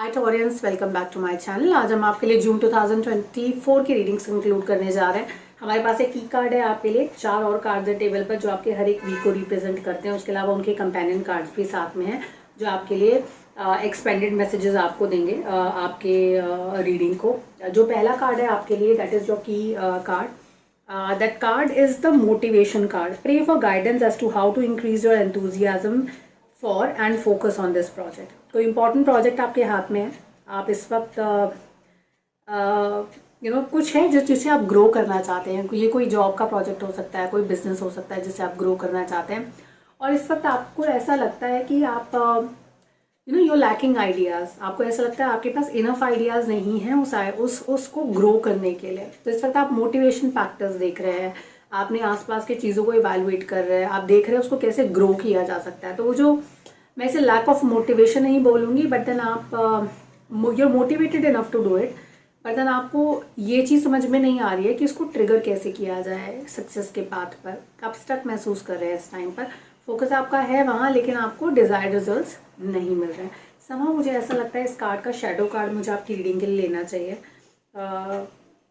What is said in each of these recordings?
Hi Taurians, welcome back to my channel. आज हम आपके लिए जून 2024 की रीडिंग्स इंक्लूड करने जा रहे हैं। हमारे पास एक की कार्ड है आपके लिए, 4 और कार्ड है टेबल पर जो आपके हर एक वीक को रिप्रेजेंट करते हैं। उसके अलावा उनके कंपेनियन कार्ड्स भी साथ में हैं जो आपके लिए एक्सपेंडेड मैसेजेस आपको देंगे आपके रीडिंग को। जो पहला कार्ड है आपके लिए, दैट इज योर की card. That card is the motivation card. Pray for guidance as to how to increase your enthusiasm for and focus on this project. कोई important project आपके हाथ में है, आप इस वक्त कुछ है जिसे आप ग्रो करना चाहते हैं। ये कोई जॉब का प्रोजेक्ट हो सकता है, कोई बिजनेस हो सकता है जिसे आप ग्रो करना चाहते हैं। और इस वक्त आपको ऐसा लगता है कि आप you're lacking आइडियाज़। आपको ऐसा लगता है आपके पास इनफ आइडियाज़ नहीं हैं उसको ग्रो करने के लिए। तो इस वक्त आप मोटिवेशन फैक्टर्स देख रहे हैं, आपने आसपास की चीज़ों को इवैल्यूएट कर रहे हैं, आप देख रहे हैं उसको कैसे ग्रो किया जा सकता है। तो वो जो, मैं इसे लैक ऑफ मोटिवेशन नहीं बोलूँगी, बट देन आप you are motivated enough to do it, but then आपको ये चीज़ समझ में नहीं आ रही है कि इसको ट्रिगर कैसे किया जाए सक्सेस के पाथ पर। आप स्टक महसूस कर रहे हैं इस टाइम पर, फोकस आपका है वहाँ लेकिन आपको डिज़ायर्ड रिजल्ट्स नहीं मिल रहे हैं। समहाउ मुझे ऐसा लगता है इस कार्ड का शैडो कार्ड मुझे आपकी रीडिंग के लिए लेना चाहिए।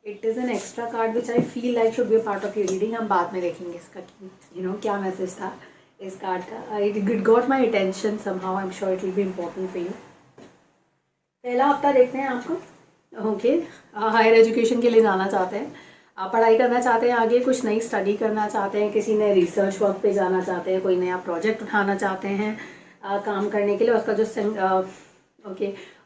It is an extra card which I feel like should be a part of your reading. हम बाद में देखेंगे इसका क्या मैसेज था इस कार्ड का। It got my attention somehow, I am sure it will be important for you. पहला हफ्ता देखते हैं आपको। ओके, हायर एजुकेशन के लिए जाना चाहते हैं, आप पढ़ाई करना चाहते हैं, आगे कुछ नई स्टडी करना चाहते हैं, किसी नए रिसर्च वर्क पे जाना चाहते हैं, कोई नया प्रोजेक्ट उठाना चाहते हैं काम करने के लिए।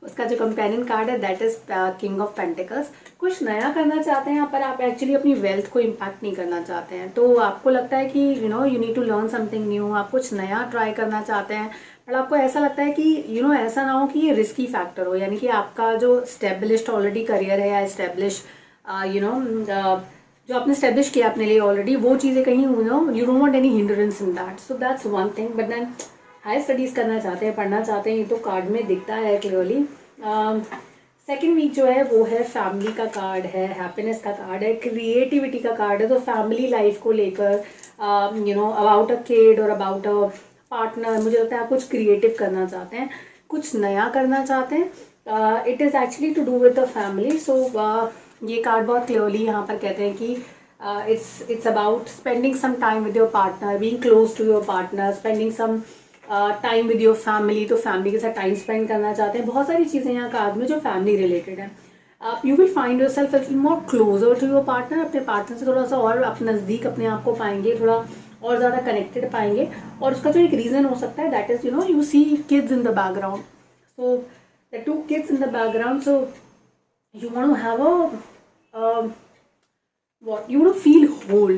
उसका जो कंपेनियन कार्ड है that is king of pentacles. कुछ नया करना चाहते हैं पर आप एक्चुअली अपनी वेल्थ को इम्पैक्ट नहीं करना चाहते हैं। तो आपको लगता है कि you need to learn something new, आप कुछ नया ट्राई करना चाहते हैं, पर आपको ऐसा लगता है कि ऐसा ना हो कि ये रिस्की फैक्टर हो, यानी कि आपका जो स्टेब्लिश्ड ऑलरेडी करियर है या एस्टेब्लिश जो आपने स्टेब्लिश किया अपने लिए ऑलरेडी, वो चीज़ें कहीं you don't want any hindrance in that. So that's one thing. But then higher studies करना चाहते हैं, पढ़ना चाहते हैं, ये तो कार्ड में दिखता है क्लियरली। सेकेंड वीक जो है वो है फैमिली का कार्ड है, हैप्पीनेस का कार्ड है, क्रिएटिविटी का कार्ड है। तो फैमिली लाइफ को लेकर अबाउट अ किड और अबाउट अ पार्टनर, मुझे लगता है आप कुछ क्रिएटिव करना चाहते हैं, कुछ नया करना चाहते हैं। It is actually to do with the family. So ये कार्ड बहुत क्लियरली यहाँ पर कहते हैं कि it's about spending some time with your partner, being close to your partner, spending some time with your family. तो फैमिली के साथ टाइम स्पेंड करना चाहते हैं। बहुत सारी चीज़ें यहाँ कार्ड में जो फैमिली रिलेटेड है। You will find yourself little more closer to your partner. अपने पार्टनर से थोड़ा सा और अपने नज़दीक अपने आप को पाएंगे, थोड़ा और ज़्यादा कनेक्टेड पाएंगे। और उसका जो एक रीज़न हो सकता है that is you see kids in the background. So the 2 kids in the background, so you want to have you want to feel whole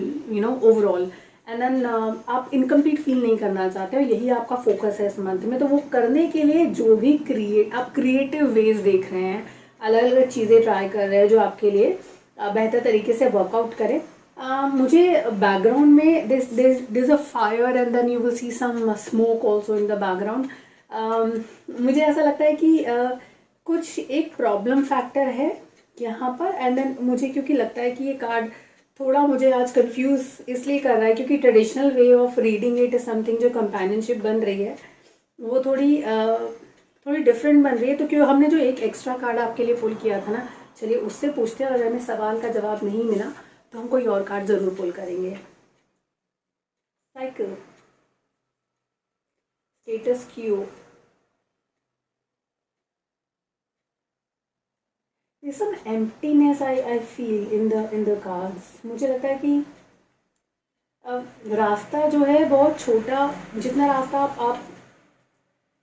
overall, and then आप इनकम्प्लीट फील नहीं करना चाहते हो। यही आपका फोकस है इस मंथ में। तो वो करने के लिए जो भी आप क्रिएटिव वेज देख रहे हैं, अलग अलग चीज़ें ट्राई कर रहे हैं जो आपके लिए बेहतर तरीके से वर्कआउट करें। मुझे बैकग्राउंड में this a fire and then you will see some smoke also in the background. मुझे ऐसा लगता है कि कुछ एक प्रॉब्लम फैक्टर है यहाँ पर। एंड देन मुझे क्योंकि लगता है कि ये कार्ड थोड़ा मुझे आज कंफ्यूज इसलिए कर रहा है क्योंकि traditional way of reading it is something जो कंपेनियनशिप बन रही है वो थोड़ी डिफरेंट बन रही है। तो क्यों हमने जो एक एक्स्ट्रा कार्ड आपके लिए पुल किया था ना, चलिए उससे पूछते हैं। अगर हमें सवाल का जवाब नहीं मिला तो हम कोई और कार्ड ज़रूर पुल करेंगे। Cycle, status Q, some emptiness I feel in the cards। मुझे लगता है कि रास्ता जो है बहुत छोटा, जितना रास्ता आप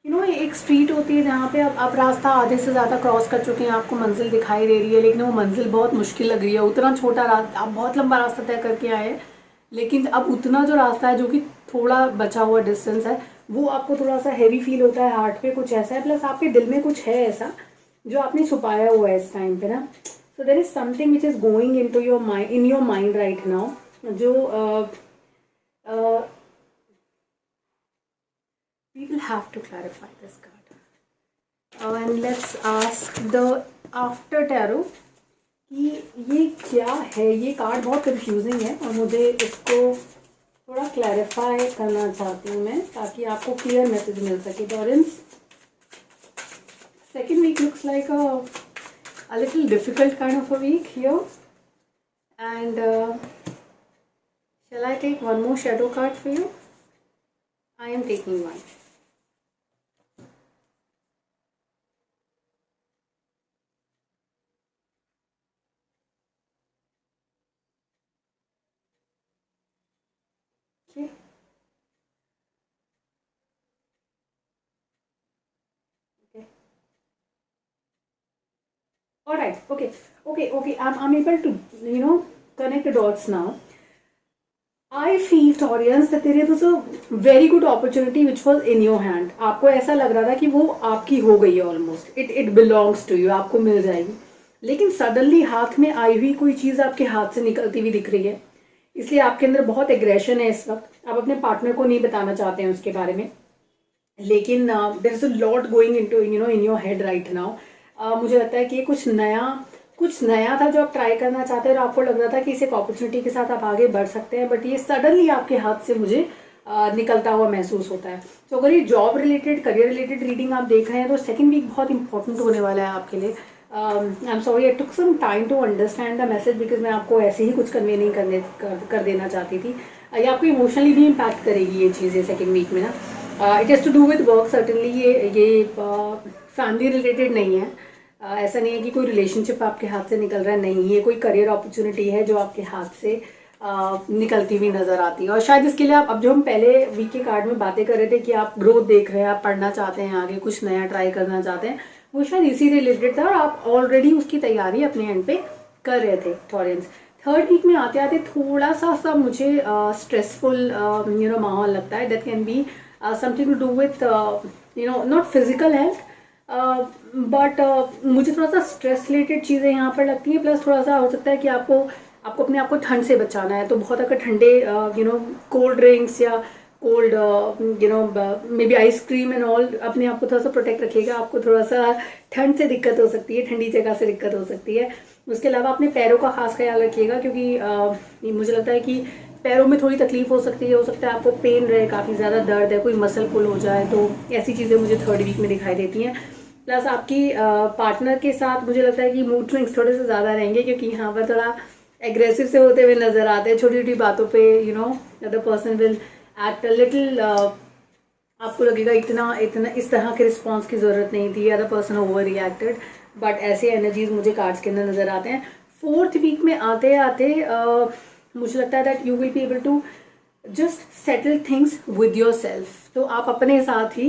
एक स्ट्रीट होती है जहाँ पे आप रास्ता आधे से ज़्यादा क्रॉस कर चुके हैं, आपको मंजिल दिखाई दे रही है लेकिन वो मंजिल बहुत मुश्किल लग रही है। उतना छोटा रास्ता, आप बहुत लंबा रास्ता तय करके आए हैं लेकिन अब उतना जो रास्ता है जो कि थोड़ा बचा हुआ डिस्टेंस है वो आपको थोड़ा सा हैवी फील होता है, हार्ट पे कुछ ऐसा है, प्लस आपके दिल में कुछ है ऐसा जो आपने छुपाया हुआ है इस टाइम पे ना। So there is something which is going into your mind, in your mind right now, जो we will have to clarify this card and let's ask the after tarot कि ये क्या है। ये कार्ड बहुत confusing है और मुझे इसको थोड़ा क्लैरिफाई करना चाहती हूँ मैं, ताकि आपको क्लियर मैसेज मिल सके। Torrens, Second week looks like a little difficult kind of a week here. And shall I take one more shadow card for you? I am taking one. Okay. Okay. All right. Okay. Okay. I'm able to, connect the dots now. I feel Taurians that there was a very good opportunity which was in your hand. आपको ऐसा लग रहा था कि वो आपकी हो गई है almost. It belongs to you. आपको मिल जाएगी. लेकिन सडनली हाथ में आई हुई कोई चीज़ आपके हाथ से निकलती हुई दिख रही है. इसलिए आपके अंदर बहुत एग्रेशन है इस वक्त. आप अपने पार्टनर को नहीं बताना चाहते हैं उसके बारे में. लेकिन there is a lot going into in your head right now. मुझे लगता है कि ये कुछ नया था जो आप ट्राई करना चाहते हैं और आपको लग रहा था कि इस एक अपॉर्चुनिटी के साथ आप आगे बढ़ सकते हैं, बट ये सडनली आपके हाथ से मुझे निकलता हुआ महसूस होता है. तो अगर ये job related, career related reading आप देख रहे हैं तो सेकंड वीक बहुत इंपॉर्टेंट होने वाला है आपके लिए. I am sorry I took some time to understand the message because मैं आपको ऐसे ही कुछ कन्वे नहीं कर देना चाहती थी. ये आपको इमोशनली भी इम्पैक्ट करेगी ये चीज़ें सेकेंड वीक में ना. It has to do with work certainly. ये फैमिली रिलेटेड नहीं है. ऐसा नहीं है कि कोई रिलेशनशिप आपके हाथ से निकल रहा है, नहीं. ये कोई करियर अपॉर्चुनिटी है जो आपके हाथ से निकलती हुई नज़र आती है. और शायद इसके लिए आप, अब जो हम पहले वीक के कार्ड में बातें कर रहे थे कि आप ग्रोथ देख रहे हैं, आप पढ़ना चाहते हैं, आगे कुछ नया ट्राई करना चाहते हैं, वो शायद इसी रिलेटेड था और आप ऑलरेडी उसकी तैयारी अपने एंड पे कर रहे थे टॉरेंस. थर्ड वीक में आते आते थोड़ा सा मुझे स्ट्रेसफुल माहौल लगता है. That can be something to do with not physical health, but मुझे थोड़ा सा स्ट्रेस रिलेटेड चीज़ें यहाँ पर लगती हैं. प्लस थोड़ा सा हो सकता है कि आपको अपने आप को ठंड से बचाना है. तो बहुत अगर ठंडे कोल्ड ड्रिंक्स या cold may be ice cream and all अपने आप को थोड़ा सा प्रोटेक्ट रखिएगा. आपको थोड़ा सा ठंड से दिक्कत हो सकती है, ठंडी जगह से दिक्कत हो सकती है. उसके अलावा अपने पैरों का खास ख्याल रखिएगा क्योंकि मुझे लगता है कि पैरों में थोड़ी तकलीफ हो सकती है. हो सकता है आपको पेन रहे, काफ़ी ज़्यादा दर्द है, कोई मसल पुल हो जाए, तो ऐसी चीज़ें मुझे थर्ड वीक में दिखाई देती हैं. प्लस आपकी पार्टनर के साथ मुझे लगता है कि मूड स्विंग्स थोड़े से ज़्यादा रहेंगे क्योंकि यहाँ पर थोड़ा एग्रेसिव से होते हुए नज़र आते हैं. छोटी छोटी बातों पे other person will act a little. आपको लगेगा इतना इस तरह के रिस्पॉन्स की ज़रूरत नहीं थी. Other person over reacted, but ऐसे एनर्जीज मुझे कार्ड्स के अंदर नज़र आते हैं. फोर्थ वीक में आते आते मुझे लगता है that you will be able to just settle things with yourself. तो आप अपने साथ ही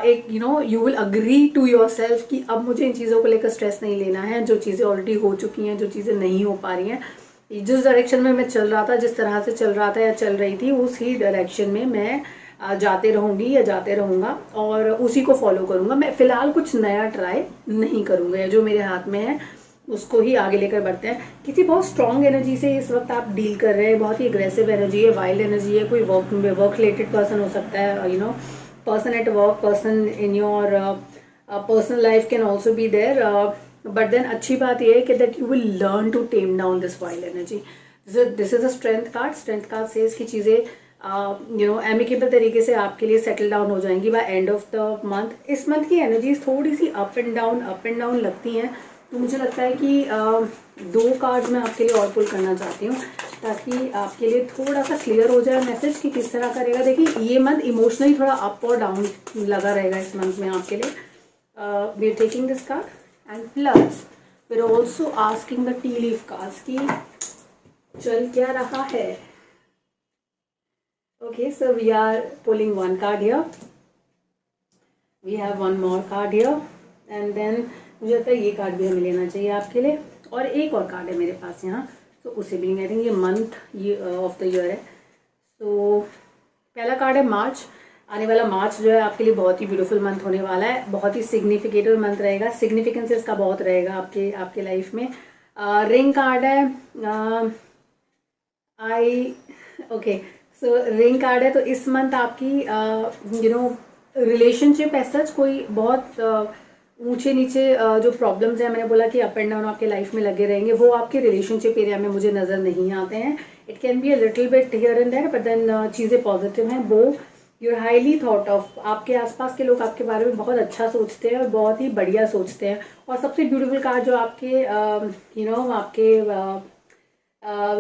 एक you will agree to yourself कि अब मुझे इन चीज़ों को लेकर स्ट्रेस नहीं लेना है. जो चीज़ें ऑलरेडी हो चुकी हैं, जो चीज़ें नहीं हो पा रही हैं, जिस डायरेक्शन में मैं चल रहा था, जिस तरह से चल रहा था या चल रही थी, उसी डायरेक्शन में मैं जाते रहूँगी या जाते रहूँगा और उसी को फॉलो करूँगा. मैं फ़िलहाल कुछ नया ट्राई नहीं करूँगा. जो मेरे हाथ में है उसको ही आगे लेकर बढ़ते हैं. किसी बहुत स्ट्रॉन्ग एनर्जी से इस वक्त आप डील कर रहे हैं. बहुत ही एग्रेसिव एनर्जी है, वाइल्ड एनर्जी है. कोई वर्क रिलेटेड पर्सन हो सकता है, person at work, person in your personal life can also be there. But then अच्छी बात ये है कि that you will learn to tame down this wild energy. This is a strength card. Strength card says कि चीज़ें amicable तरीके से आपके लिए सेटल डाउन हो जाएंगी by end of the month. इस मंथ की एनर्जीज थोड़ी सी अप एंड डाउन लगती हैं. तो मुझे लगता है कि 2 कार्ड्स मैं आपके लिए और पुल करना चाहती हूँ ताकि आपके लिए थोड़ा सा क्लियर हो जाए मैसेज कि किस तरह करेगा. देखिए ये मंथ इमोशनली थोड़ा अप और डाउन लगा रहेगा इस मंथ में आपके लिए. We are taking this card and plus we are also asking the tea leaf cards की चल क्या रहा है. Okay, so we are pulling 1 card here, we have 1 more card here and then मुझे लगता है ये कार्ड भी हमें लेना चाहिए आपके लिए. और एक और कार्ड है मेरे पास यहाँ, तो उसे भी आई थिंक ये मंथ ये ऑफ द ईयर है. तो पहला कार्ड है मार्च. आने वाला मार्च जो है आपके लिए बहुत ही ब्यूटीफुल मंथ होने वाला है. बहुत ही सिग्निफिकेटिव मंथ रहेगा. सिग्निफिकेंस इसका बहुत रहेगा आपके लाइफ में. रिंग कार्ड है. ओके, सो रिंग कार्ड है. तो इस मंथ आपकी रिलेशनशिप एज सच कोई बहुत ऊंचे नीचे जो प्रॉब्लम्स हैं, मैंने बोला कि अप एंड डाउन आपके लाइफ में लगे रहेंगे, वो आपके रिलेशनशिप एरिया में मुझे नज़र नहीं आते हैं. It can be a little bit here and there, but then चीज़ें पॉजिटिव हैं. वो you're highly thought of, आपके आसपास के लोग आपके बारे में बहुत अच्छा सोचते हैं और बहुत ही बढ़िया सोचते हैं। और सबसे ब्यूटीफुल कार्ड जो आपके आपके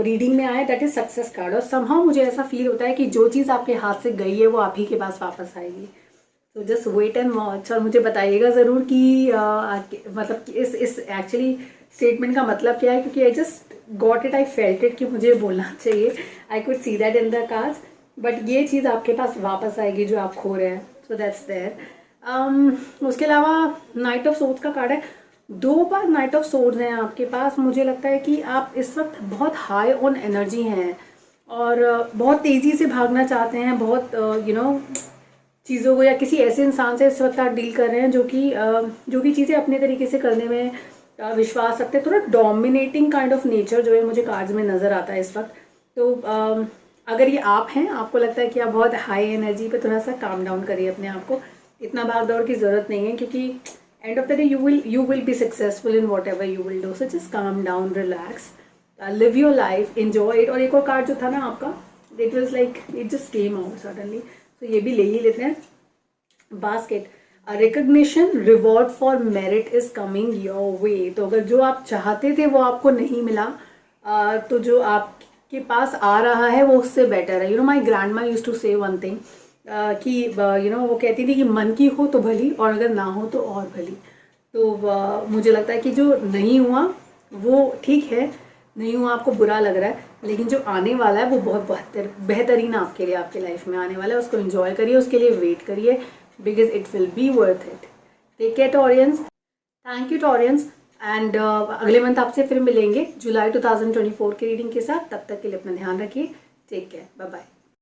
रीडिंग में आया, दैट इज सक्सेस कार्ड। और समहाउ मुझे ऐसा फील होता है कि जो चीज़ आपके हाथ से गई है वो आप ही के पास वापस आएगी। तो जस्ट वेट एंड वॉच, और मुझे बताइएगा ज़रूर कि मतलब कि इस एक्चुअली स्टेटमेंट का मतलब क्या है, क्योंकि I just got it, I felt it कि मुझे बोलना चाहिए। I could see that in the cards, but ये चीज़ आपके पास वापस आएगी जो आप खो रहे हैं। So that's there. उसके अलावा नाइट ऑफ सोर्ड्स का कार्ड है। 2 बार नाइट ऑफ सोर्ड्स हैं आपके पास। मुझे लगता है कि आप इस वक्त बहुत हाई ऑन एनर्जी हैं और बहुत तेज़ी से भागना चाहते हैं, बहुत चीज़ों को, या किसी ऐसे इंसान से इस वक्त आप डील कर रहे हैं जो कि चीज़ें अपने तरीके से करने में विश्वास रखते हैं। थोड़ा डोमिनेटिंग काइंड ऑफ नेचर जो है मुझे कार्ड्स में नज़र आता है इस वक्त। तो अगर ये आप हैं, आपको लगता है कि आप बहुत हाई एनर्जी पे, थोड़ा सा काम डाउन करिए अपने आप को। इतना भाग दौड़ की ज़रूरत नहीं है, क्योंकि end of the day you will be successful in whatever you will do. So just calm down, relax, live your life, enjoy it. और एक और कार्ड जो था ना आपका, it was like it just came out suddenly. तो ये भी ले ही लेते हैं। Basket, recognition, reward for merit is coming your way. तो अगर जो आप चाहते थे वो आपको नहीं मिला, तो जो आपके पास आ रहा है वो उससे बेटर है। My grandma used to say one thing कि वो कहती थी कि मन की हो तो भली, और अगर ना हो तो और भली। तो मुझे लगता है कि जो नहीं हुआ वो ठीक है, नहीं हुआ आपको बुरा लग रहा है, लेकिन जो आने वाला है वो बहुत बेहतरीन आपके लिए, आपके लाइफ में आने वाला है। उसको एंजॉय करिए, उसके लिए वेट करिए, because it will be worth it. Take care Taurians, thank you Taurians, and अगले मंथ आपसे फिर मिलेंगे जुलाई 2024 की रीडिंग के साथ। तब तक के लिए अपना ध्यान रखिए। Take care, bye bye.